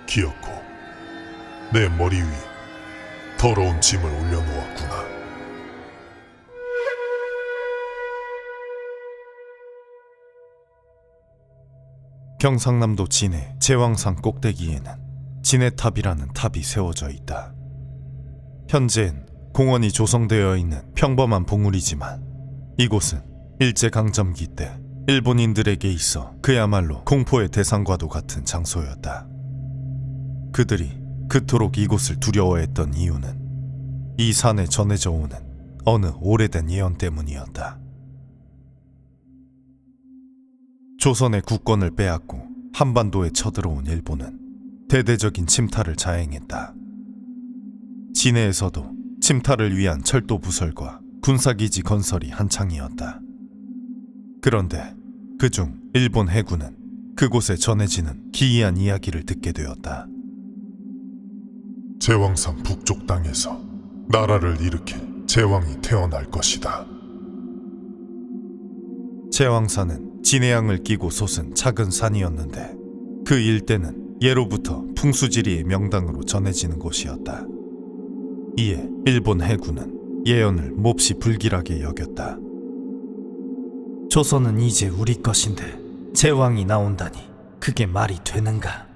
기어코 내 머리 위 더러운 짐을 올려놓았구나. 경상남도 진해 제왕산 꼭대기에는 진해탑이라는 탑이 세워져 있다. 현재엔 공원이 조성되어 있는 평범한 봉우리지만 이곳은 일제강점기 때 일본인들에게 있어 그야말로 공포의 대상과도 같은 장소였다. 그들이 그토록 이곳을 두려워했던 이유는 이 산에 전해져 오는 어느 오래된 예언 때문이었다. 조선의 국권을 빼앗고 한반도에 쳐들어온 일본은 대대적인 침탈을 자행했다. 진해에서도 침탈을 위한 철도 부설과 군사기지 건설이 한창이었다. 그런데 그중 일본 해군은 그곳에 전해지는 기이한 이야기를 듣게 되었다. 제왕산 북쪽 땅에서 나라를 일으킬 제왕이 태어날 것이다. 제왕산은 진해양을 끼고 솟은 작은 산이었는데 그 일대는 예로부터 풍수지리의 명당으로 전해지는 곳이었다. 이에 일본 해군은 예언을 몹시 불길하게 여겼다. 조선은 이제 우리 것인데 제왕이 나온다니 그게 말이 되는가?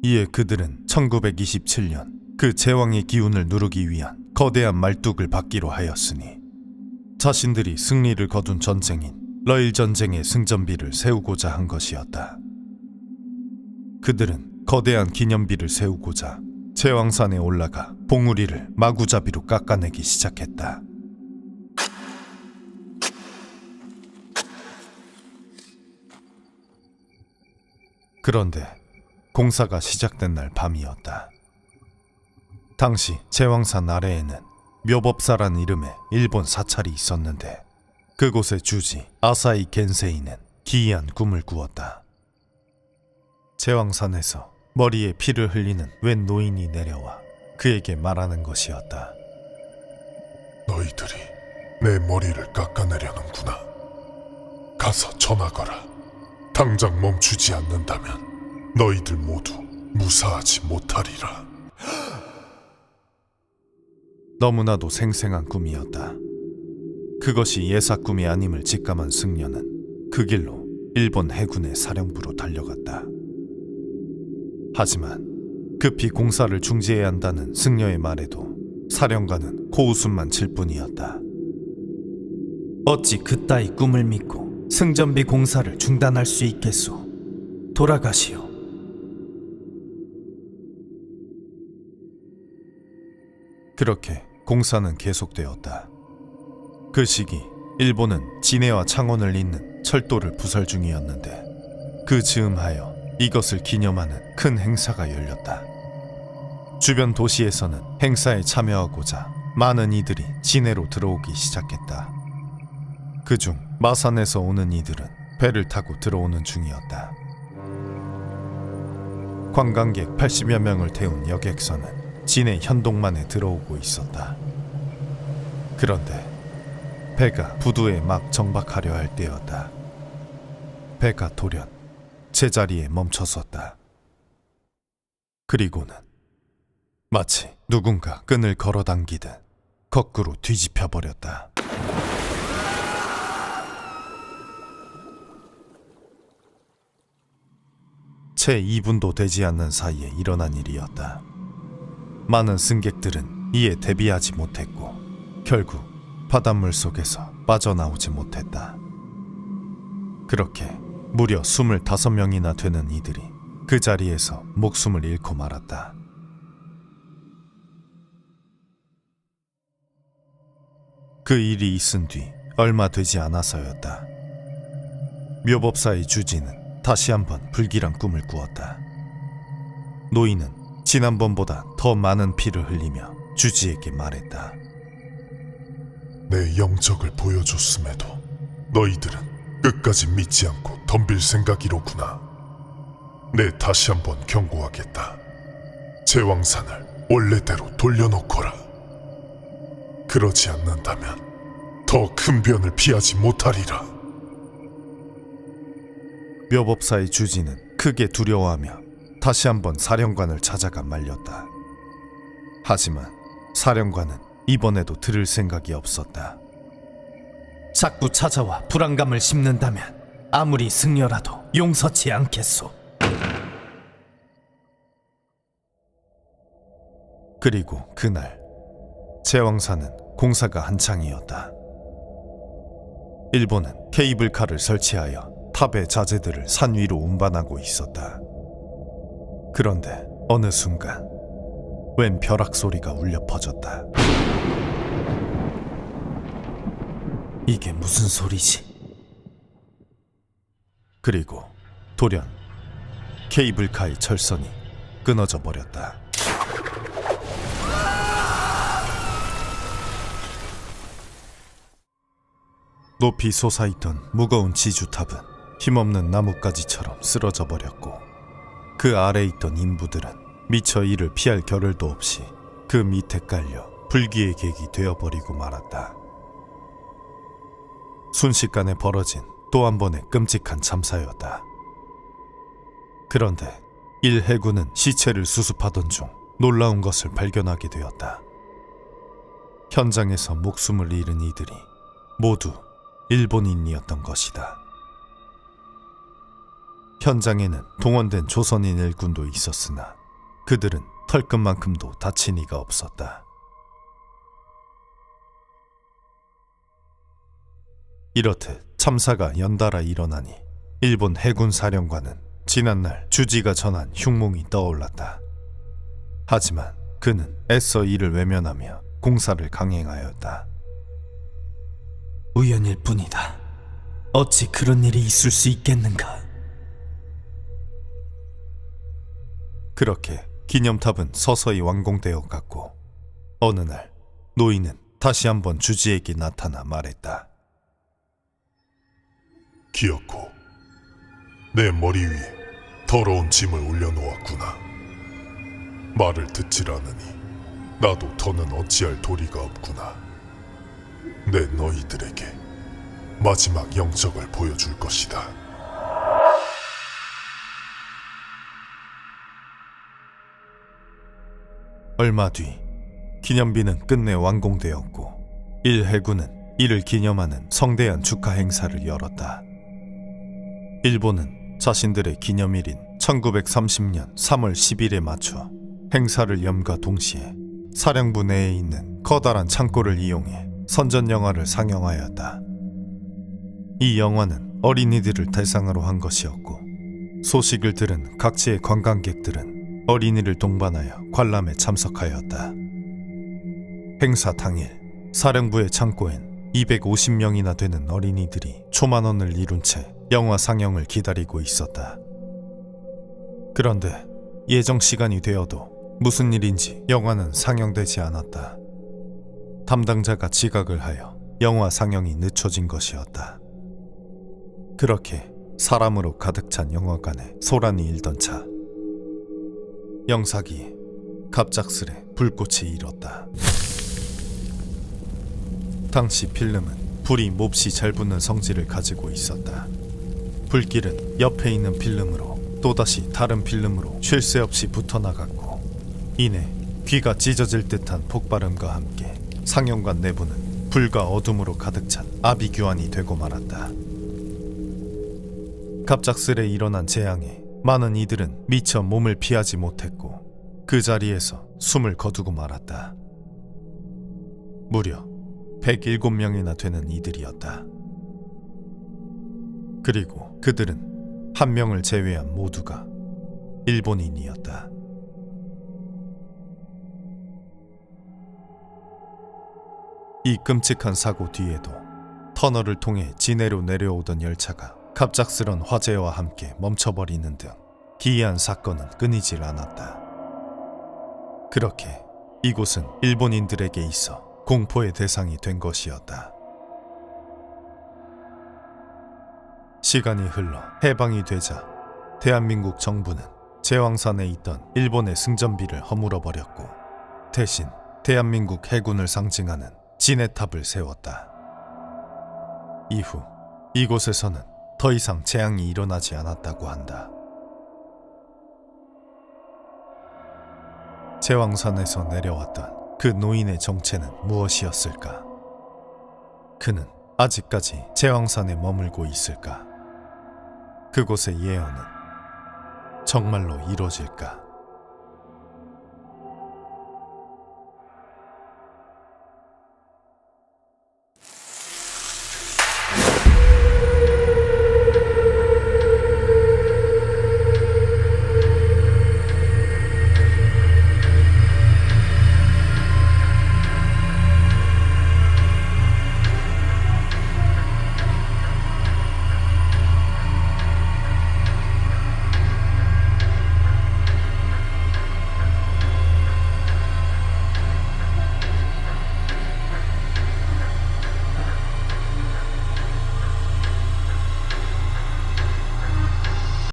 이에 그들은 1927년 그 제왕의 기운을 누르기 위한 거대한 말뚝을 받기로 하였으니 자신들이 승리를 거둔 전쟁인 러일 전쟁의 승전비를 세우고자 한 것이었다. 그들은 거대한 기념비를 세우고자 제왕산에 올라가 봉우리를 마구잡이로 깎아내기 시작했다. 그런데 공사가 시작된 날 밤이었다. 당시 제왕산 아래에는 묘법사란 이름의 일본 사찰이 있었는데 그곳의 주지 아사히 겐세이는 기이한 꿈을 꾸었다. 제왕산에서 머리에 피를 흘리는 웬 노인이 내려와 그에게 말하는 것이었다. 너희들이 내 머리를 깎아내려는구나. 가서 전하거라. 당장 멈추지 않는다면 너희들 모두 무사하지 못하리라. 너무나도 생생한 꿈이었다. 그것이 예사 꿈이 아님을 직감한 승려는 그 길로 일본 해군의 사령부로 달려갔다. 하지만 급히 공사를 중지해야 한다는 승려의 말에도 사령관은 코웃음만 칠 뿐이었다. 어찌 그따위 꿈을 믿고 승전비 공사를 중단할 수 있겠소? 돌아가시오. 그렇게 공사는 계속되었다. 그 시기 일본은 진해와 창원을 잇는 철도를 부설 중이었는데 그 즈음하여 이것을 기념하는 큰 행사가 열렸다. 주변 도시에서는 행사에 참여하고자 많은 이들이 진해로 들어오기 시작했다. 그중 마산에서 오는 이들은 배를 타고 들어오는 중이었다. 관광객 80여 명을 태운 여객선은 진해 현동만에 들어오고 있었다. 그런데 배가 부두에 막 정박하려 할 때였다. 배가 돌연 제자리에 멈춰섰다. 그리고는 마치 누군가 끈을 걸어당기듯 거꾸로 뒤집혀 버렸다. 채 2분도 되지 않는 사이에 일어난 일이었다. 많은 승객들은 이에 대비하지 못했고 결국 바닷물 속에서 빠져나오지 못했다. 그렇게 무려 25명이나 되는 이들이 그 자리에서 목숨을 잃고 말았다. 그 일이 있은 뒤 얼마 되지 않아서였다. 묘법사의 주지는 다시 한번 불길한 꿈을 꾸었다. 노인은 지난번보다 더 많은 피를 흘리며 주지에게 말했다. 내 영적을 보여줬음에도 너희들은 끝까지 믿지 않고 덤빌 생각이로구나. 내 다시 한번 경고하겠다. 제왕산을 원래대로 돌려놓거라. 그러지 않는다면 더 큰 변을 피하지 못하리라. 묘법사의 주지는 크게 두려워하며 다시 한번 사령관을 찾아가 말렸다. 하지만 사령관은 이번에도 들을 생각이 없었다. 자꾸 찾아와 불안감을 심는다면 아무리 승려라도 용서치 않겠소. 그리고 그날 제왕사는 공사가 한창이었다. 일본은 케이블카를 설치하여 탑의 자재들을 산 위로 운반하고 있었다. 그런데 어느 순간 웬 벼락 소리가 울려 퍼졌다. 이게 무슨 소리지? 그리고 돌연 케이블카의 철선이 끊어져 버렸다. 높이 솟아있던 무거운 지주탑은 힘없는 나뭇가지처럼 쓰러져 버렸고, 그 아래에 있던 인부들은 미처 이를 피할 겨를도 없이 그 밑에 깔려 불기의 객이 되어버리고 말았다. 순식간에 벌어진 또 한 번의 끔찍한 참사였다. 그런데 일해군은 시체를 수습하던 중 놀라운 것을 발견하게 되었다. 현장에서 목숨을 잃은 이들이 모두 일본인이었던 것이다. 현장에는 동원된 조선인 일군도 있었으나 그들은 털끝만큼도 다친 이가 없었다. 이렇듯 참사가 연달아 일어나니 일본 해군 사령관은 지난날 주지가 전한 흉몽이 떠올랐다. 하지만 그는 애써 이를 외면하며 공사를 강행하였다. 우연일 뿐이다. 어찌 그런 일이 있을 수 있겠는가? 그렇게 기념탑은 서서히 완공되어 갔고, 어느 날 노인은 다시 한번 주지에게 나타나 말했다. 기어코, 내 머리 위에 더러운 짐을 올려놓았구나. 말을 듣질 않으니 나도 더는 어찌할 도리가 없구나. 내 너희들에게 마지막 영적을 보여줄 것이다. 얼마 뒤 기념비는 끝내 완공되었고, 일해군은 이를 기념하는 성대한 축하 행사를 열었다. 일본은 자신들의 기념일인 1930년 3월 10일에 맞춰 행사를 염과 동시에 사령부 내에 있는 커다란 창고를 이용해 선전 영화를 상영하였다. 이 영화는 어린이들을 대상으로 한 것이었고, 소식을 들은 각지의 관광객들은 어린이를 동반하여 관람에 참석하였다. 행사 당일 사령부의 창고엔 250명이나 되는 어린이들이 초만원을 이룬 채 영화 상영을 기다리고 있었다. 그런데 예정 시간이 되어도 무슨 일인지 영화는 상영되지 않았다. 담당자가 지각을 하여 영화 상영이 늦춰진 것이었다. 그렇게 사람으로 가득 찬 영화관에 소란이 일던 차, 영사기에 갑작스레 불꽃이 일었다. 당시 필름은 불이 몹시 잘 붙는 성질을 가지고 있었다. 불길은 옆에 있는 필름으로 또다시 다른 필름으로 쉴 새 없이 붙어나갔고, 이내 귀가 찢어질 듯한 폭발음과 함께 상영관 내부는 불과 어둠으로 가득 찬 아비규환이 되고 말았다. 갑작스레 일어난 재앙에 많은 이들은 미처 몸을 피하지 못했고 그 자리에서 숨을 거두고 말았다. 무려 107명이나 되는 이들이었다. 그리고 그들은 한 명을 제외한 모두가 일본인이었다. 이 끔찍한 사고 뒤에도 터널을 통해 진해로 내려오던 열차가 갑작스런 화재와 함께 멈춰버리는 등 기이한 사건은 끊이질 않았다. 그렇게 이곳은 일본인들에게 있어 공포의 대상이 된 것이었다. 시간이 흘러 해방이 되자 대한민국 정부는 제왕산에 있던 일본의 승전비를 허물어버렸고, 대신 대한민국 해군을 상징하는 진해탑을 세웠다. 이후 이곳에서는 더 이상 재앙이 일어나지 않았다고 한다. 제왕산에서 내려왔던 그 노인의 정체는 무엇이었을까? 그는 아직까지 제왕산에 머물고 있을까? 그곳의 예언은 정말로 이루어질까?